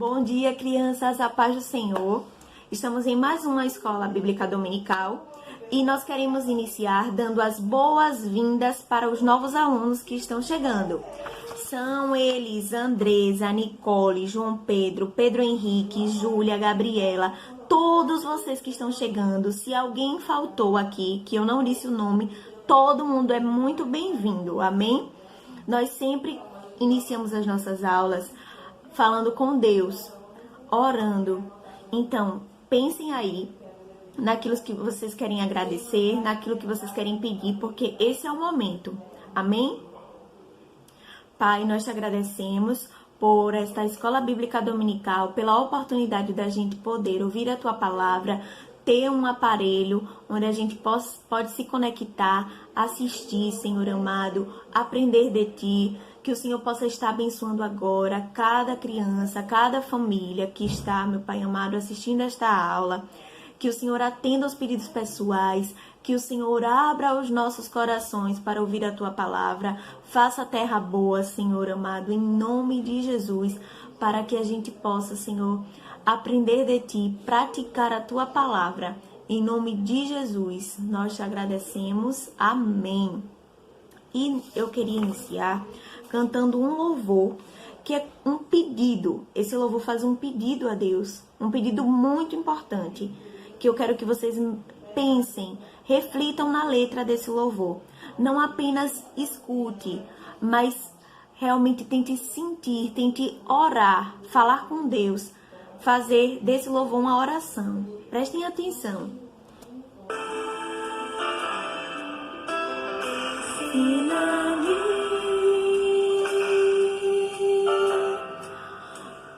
Bom dia, crianças, a paz do Senhor. Estamos em mais uma escola bíblica dominical e nós queremos iniciar dando as boas-vindas para os novos alunos que estão chegando. São eles Andresa, Nicole, João Pedro, Pedro Henrique, Júlia, Gabriela, todos vocês que estão chegando. Se alguém faltou aqui, que eu não disse o nome, todo mundo é muito bem-vindo, amém? Nós sempre iniciamos as nossas aulas falando com Deus, orando. Então, pensem aí naquilo que vocês querem agradecer, naquilo que vocês querem pedir, porque esse é o momento. Amém? Pai, nós te agradecemos por esta escola bíblica dominical, pela oportunidade da gente poder ouvir a tua palavra, ter um aparelho onde a gente pode se conectar, assistir, Senhor amado, aprender de ti. Que o Senhor possa estar abençoando agora cada criança, cada família que está, meu Pai amado, assistindo esta aula. Que o Senhor atenda aos pedidos pessoais, que o Senhor abra os nossos corações para ouvir a Tua palavra. Faça a terra boa, Senhor amado, em nome de Jesus, para que a gente possa, Senhor, aprender de Ti, praticar a Tua palavra. Em nome de Jesus, nós te agradecemos. Amém. E eu queria iniciar cantando um louvor, que é um pedido. Esse louvor faz um pedido a Deus, um pedido muito importante, que eu quero que vocês pensem, reflitam na letra desse louvor. Não apenas escute, mas realmente tente sentir, tente orar, falar com Deus, fazer desse louvor uma oração. Prestem atenção.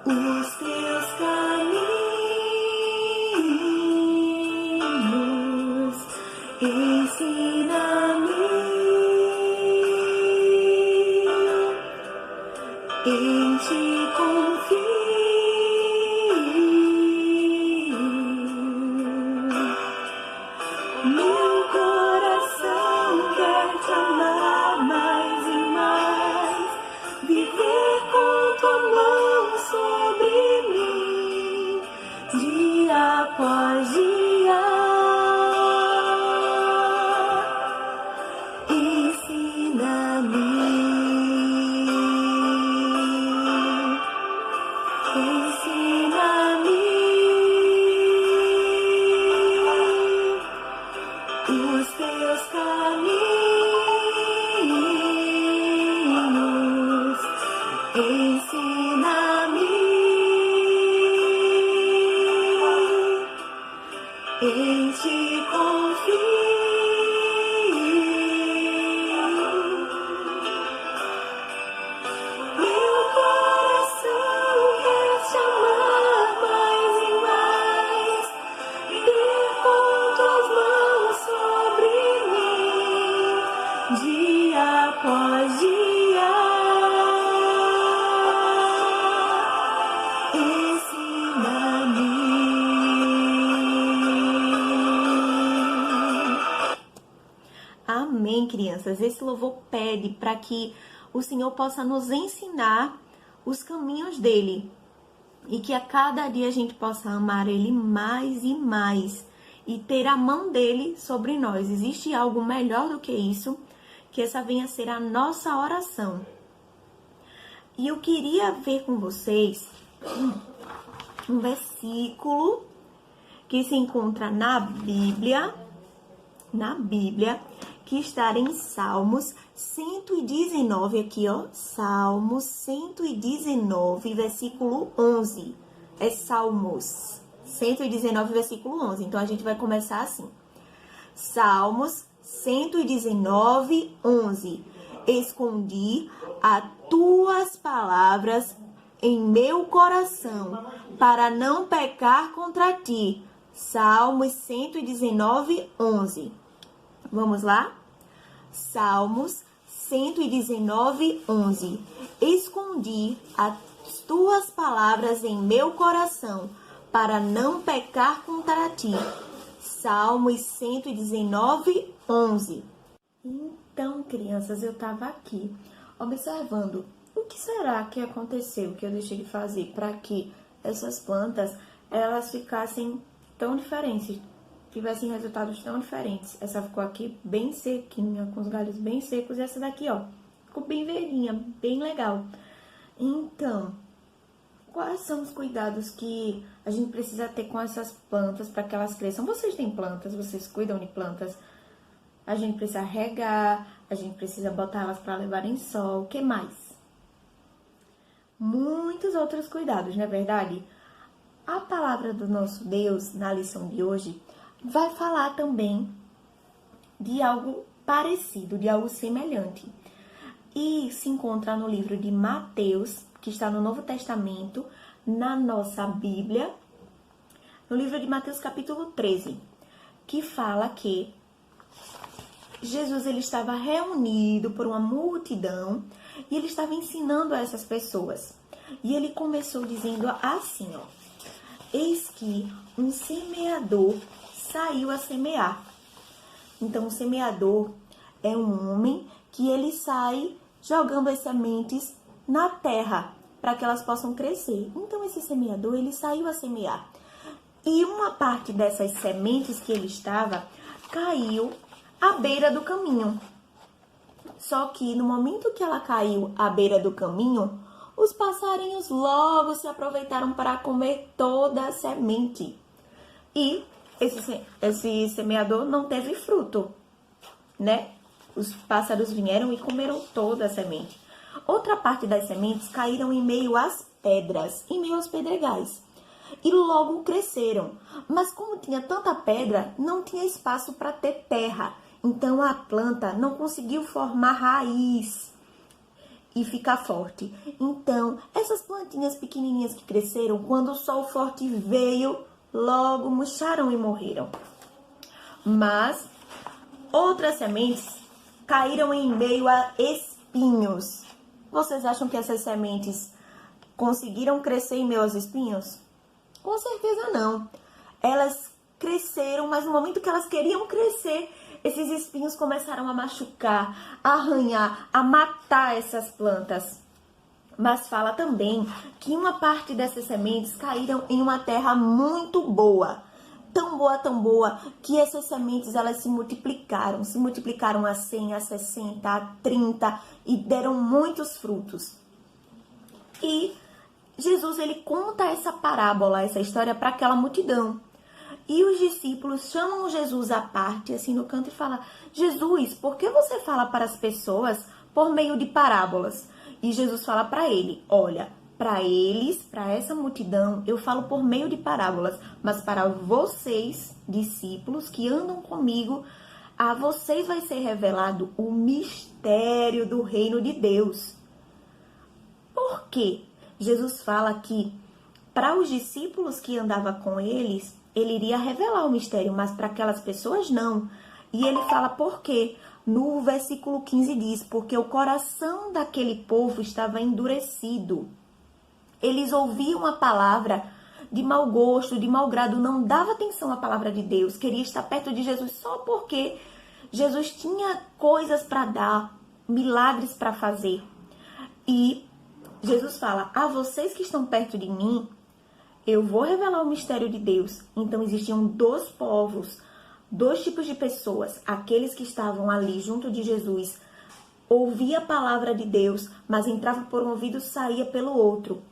Os teus caminhos, ensina-me, em ti confio. Meu coração quer te amar mais e mais, viver com tua mão sobre mim, dia após dia. Ensina-me, ensina-me os teus caminhos, ensina-me, em ti confio. Meu coração quer te amar mais e mais, ter com tuas mãos sobre mim, dia após dia. Ensina-me. Amém, crianças. Esse louvor pede para que o Senhor possa nos ensinar os caminhos dele e que a cada dia a gente possa amar ele mais e mais e ter a mão dele sobre nós. Existe algo melhor do que isso? Que essa venha a ser a nossa oração. E eu queria ver com vocês um versículo que se encontra na Bíblia, que está em Salmos 119, aqui ó, Salmos 119, versículo 11. É Salmos 119, versículo 11. Então, a gente vai começar assim. Salmos 119, 11. Escondi as tuas palavras em meu coração, para não pecar contra ti. Salmos 119, 11. Vamos lá? Salmos 119, 11. Escondi as tuas palavras em meu coração, para não pecar contra ti. Salmos 119, 11. Então, crianças, eu estava aqui observando o que será que aconteceu, que eu deixei de fazer para que essas plantas elas ficassem tão diferentes, tivessem resultados tão diferentes. Essa ficou aqui bem sequinha, com os galhos bem secos, e essa daqui, ó, ficou bem verdinha, bem legal. Então, quais são os cuidados que a gente precisa ter com essas plantas para que elas cresçam? Vocês têm plantas, vocês cuidam de plantas? A gente precisa regar, a gente precisa botar elas para levarem sol, o que mais? Muitos outros cuidados, não é verdade? A palavra do nosso Deus, na lição de hoje, vai falar também de algo parecido, de algo semelhante. E se encontra no livro de Mateus, que está no Novo Testamento, na nossa Bíblia, no livro de Mateus capítulo 13, que fala que Jesus ele estava reunido por uma multidão e ele estava ensinando a essas pessoas. E ele começou dizendo assim, ó: eis que um semeador saiu a semear. Então, o semeador é um homem que ele sai jogando as sementes na terra para que elas possam crescer. Então, esse semeador, ele saiu a semear. E uma parte dessas sementes que ele estava caiu à beira do caminho. Só que no momento que ela caiu à beira do caminho, os passarinhos logo se aproveitaram para comer toda a semente. E esse semeador não teve fruto, né? Os pássaros vieram e comeram toda a semente. Outra parte das sementes caíram em meio às pedras, em meio aos pedregais. E logo cresceram. Mas como tinha tanta pedra, não tinha espaço para ter terra. Então a planta não conseguiu formar raiz e ficar forte. Então, essas plantinhas pequenininhas que cresceram, quando o sol forte veio, logo murcharam e morreram. Mas outras sementes caíram em meio a espinhos. Vocês acham que essas sementes conseguiram crescer em meio aos espinhos? Com certeza não. Elas cresceram, mas no momento que elas queriam crescer, esses espinhos começaram a machucar, a arranhar, a matar essas plantas. Mas fala também que uma parte dessas sementes caíram em uma terra muito boa. Tão boa, que essas sementes elas se multiplicaram a 100, a 60, a 30 e deram muitos frutos. E Jesus ele conta essa parábola, essa história para aquela multidão. E os discípulos chamam Jesus à parte, assim no canto, e falam: Jesus, por que você fala para as pessoas por meio de parábolas? E Jesus fala para ele: olha, para eles, para essa multidão, eu falo por meio de parábolas, mas para vocês, discípulos que andam comigo, a vocês vai ser revelado o mistério do reino de Deus. Por quê? Jesus fala que para os discípulos que andavam com eles, ele iria revelar o mistério, mas para aquelas pessoas não. E ele fala por quê? No versículo 15 diz: porque o coração daquele povo estava endurecido. Eles ouviam a palavra de mau gosto, de mau grado, não dava atenção à palavra de Deus, queria estar perto de Jesus só porque Jesus tinha coisas para dar, milagres para fazer. E Jesus fala: a vocês que estão perto de mim, eu vou revelar o mistério de Deus. Então existiam dois povos, dois tipos de pessoas. Aqueles que estavam ali junto de Jesus, ouvia a palavra de Deus, mas entrava por um ouvido e saía pelo outro.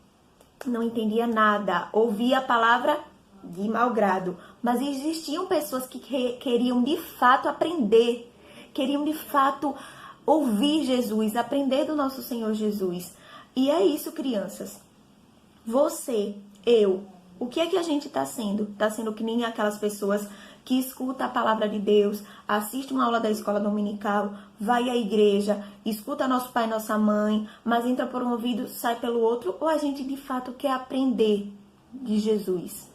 Não entendia nada, ouvia a palavra de mau grado. Mas existiam pessoas que queriam de fato aprender, queriam de fato ouvir Jesus, aprender do nosso Senhor Jesus. E é isso, crianças. Você, eu, o que é que a gente está sendo? Está sendo que nem aquelas pessoas que escutam a palavra de Deus, assiste uma aula da escola dominical, vai à igreja, escuta nosso pai e nossa mãe, mas entra por um ouvido, sai pelo outro, ou a gente de fato quer aprender de Jesus?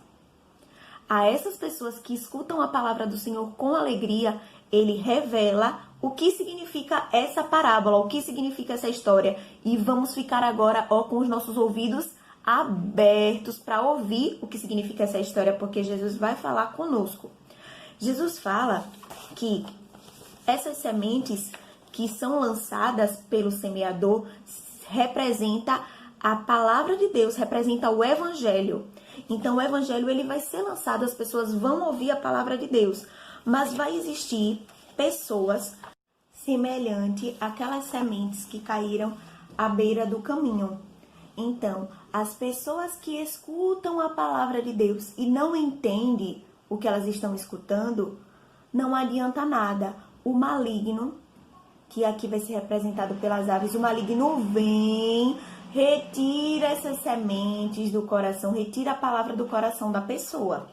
A essas pessoas que escutam a palavra do Senhor com alegria, ele revela o que significa essa parábola, o que significa essa história. E vamos ficar agora com os nossos ouvidos abertos para ouvir o que significa essa história, porque Jesus vai falar conosco. Jesus fala que essas sementes que são lançadas pelo semeador representa A palavra de Deus representa o evangelho. Então o evangelho ele vai ser lançado, as pessoas vão ouvir a palavra de Deus, mas vai existir pessoas semelhante àquelas sementes que caíram à beira do caminho. Então, as pessoas que escutam a palavra de Deus e não entendem o que elas estão escutando, não adianta nada. O maligno, que aqui vai ser representado pelas aves, o maligno vem, retira essas sementes do coração, retira a palavra do coração da pessoa.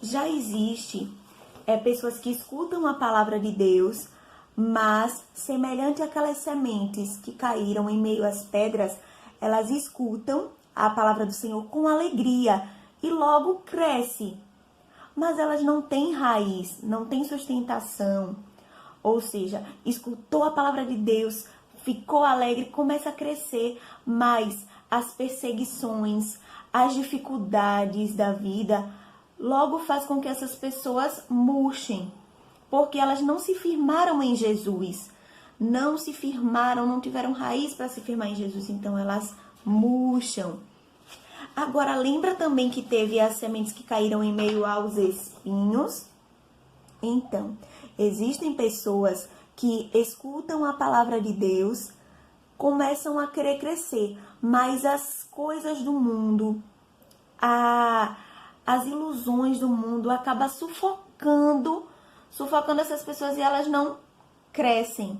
Já existe pessoas que escutam a palavra de Deus, mas semelhante àquelas sementes que caíram em meio às pedras, elas escutam a palavra do Senhor com alegria e logo cresce. Mas elas não têm raiz, não têm sustentação. Ou seja, escutou a palavra de Deus, ficou alegre, começa a crescer, mas as perseguições, as dificuldades da vida, logo faz com que essas pessoas murchem, porque elas não se firmaram em Jesus, não se firmaram, não tiveram raiz para se firmar em Jesus, então elas murcham. Agora, lembra também que teve as sementes que caíram em meio aos espinhos? Então, existem pessoas que escutam a palavra de Deus, começam a querer crescer, mas as coisas do mundo, as ilusões do mundo acabam sufocando essas pessoas e elas não crescem.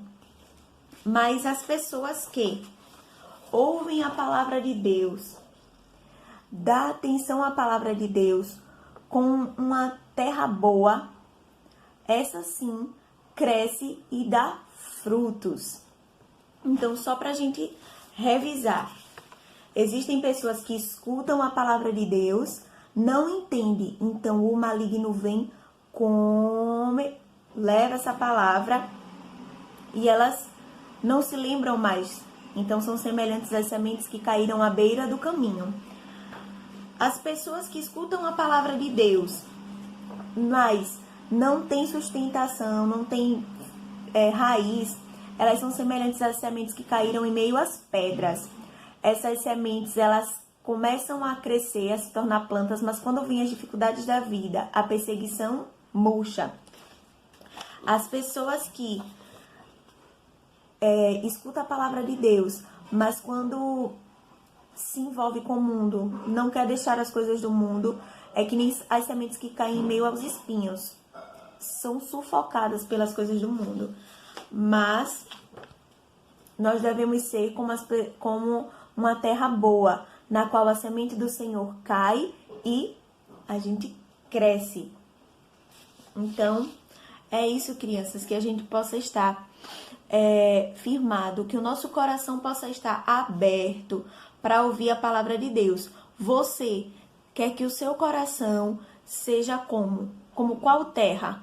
Mas as pessoas que ouvem a palavra de Deus, dá atenção à palavra de Deus com uma terra boa, essa sim cresce e dá frutos. Então, só para a gente revisar, existem pessoas que escutam a palavra de Deus, não entendem, então o maligno vem, come, leva essa palavra e elas não se lembram mais. Então, são semelhantes às sementes que caíram à beira do caminho. As pessoas que escutam a palavra de Deus, mas não tem sustentação, não tem raiz, elas são semelhantes às sementes que caíram em meio às pedras. Essas sementes, elas começam a crescer, a se tornar plantas, mas quando vêm as dificuldades da vida, a perseguição murcha. As pessoas que escutam a palavra de Deus, mas quando se envolve com o mundo, não quer deixar as coisas do mundo, é que nem as sementes que caem em meio aos espinhos. São sufocadas pelas coisas do mundo. Mas nós devemos ser como uma terra boa, na qual a semente do Senhor cai e a gente cresce. Então, é isso, crianças, que a gente possa estar firmado, que o nosso coração possa estar aberto para ouvir a palavra de Deus. Você quer que o seu coração seja como qual terra?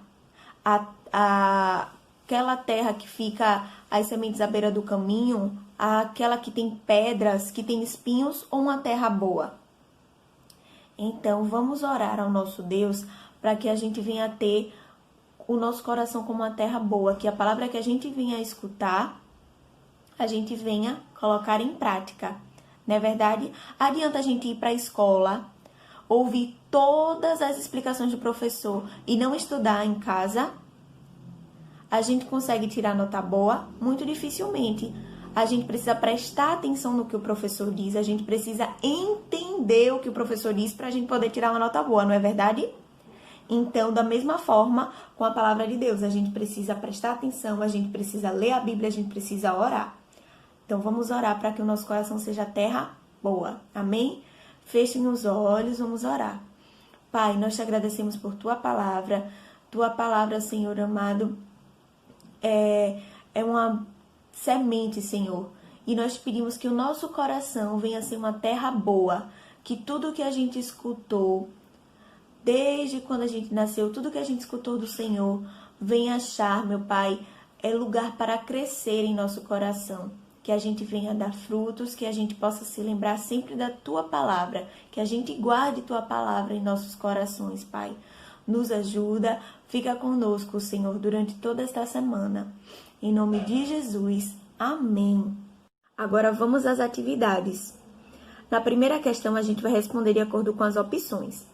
Aquela terra que fica as sementes à beira do caminho, aquela que tem pedras, que tem espinhos, ou uma terra boa? Então, vamos orar ao nosso Deus para que a gente venha ter o nosso coração como uma terra boa, que a palavra que a gente venha escutar, a gente venha colocar em prática. Não é verdade? Adianta a gente ir para a escola, ouvir todas as explicações do professor e não estudar em casa? A gente consegue tirar nota boa? Muito dificilmente. A gente precisa prestar atenção no que o professor diz, a gente precisa entender o que o professor diz para a gente poder tirar uma nota boa, não é verdade? Então, da mesma forma, com a palavra de Deus, a gente precisa prestar atenção, a gente precisa ler a Bíblia, a gente precisa orar. Então, vamos orar para que o nosso coração seja terra boa. Amém? Fechem os olhos, vamos orar. Pai, nós te agradecemos por tua palavra, Senhor amado, é uma semente, Senhor. E nós pedimos que o nosso coração venha ser uma terra boa, que tudo que a gente escutou, desde quando a gente nasceu, tudo que a gente escutou do Senhor, venha achar, meu Pai, lugar para crescer em nosso coração. Que a gente venha dar frutos, que a gente possa se lembrar sempre da tua palavra, que a gente guarde tua palavra em nossos corações, Pai. Nos ajuda, fica conosco, Senhor, durante toda esta semana. Em nome de Jesus, amém. Agora vamos às atividades. Na primeira questão, a gente vai responder de acordo com as opções.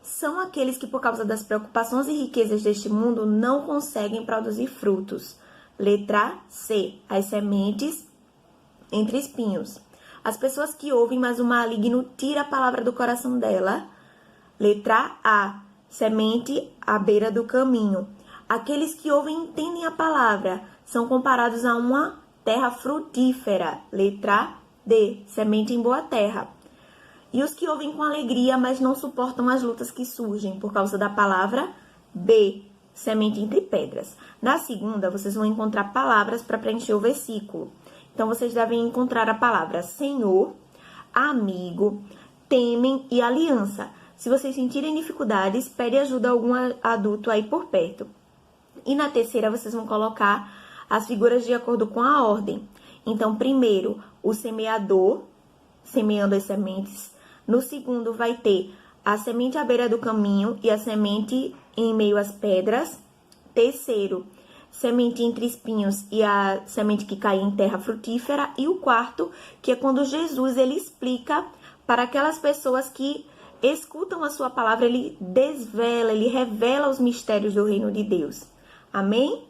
São aqueles que, por causa das preocupações e riquezas deste mundo, não conseguem produzir frutos. Letra C. As sementes entre espinhos. As pessoas que ouvem, mas o maligno tira a palavra do coração dela. Letra A. Semente à beira do caminho. Aqueles que ouvem e entendem a palavra são comparados a uma terra frutífera. Letra D. Semente em boa terra. E os que ouvem com alegria, mas não suportam as lutas que surgem por causa da palavra. B. Semente entre pedras. Na segunda, vocês vão encontrar palavras para preencher o versículo. Então, vocês devem encontrar a palavra Senhor, amigo, temem e aliança. Se vocês sentirem dificuldades, pede ajuda a algum adulto aí por perto. E na terceira, vocês vão colocar as figuras de acordo com a ordem. Então, primeiro, o semeador, semeando as sementes. No segundo, vai ter a semente à beira do caminho e a semente em meio às pedras. Terceiro, semente entre espinhos e a semente que cai em terra frutífera. E o quarto, que é quando Jesus ele explica para aquelas pessoas que escutam a sua palavra, ele desvela, ele revela os mistérios do reino de Deus. Amém?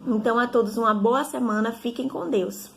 Então, a todos uma boa semana. Fiquem com Deus.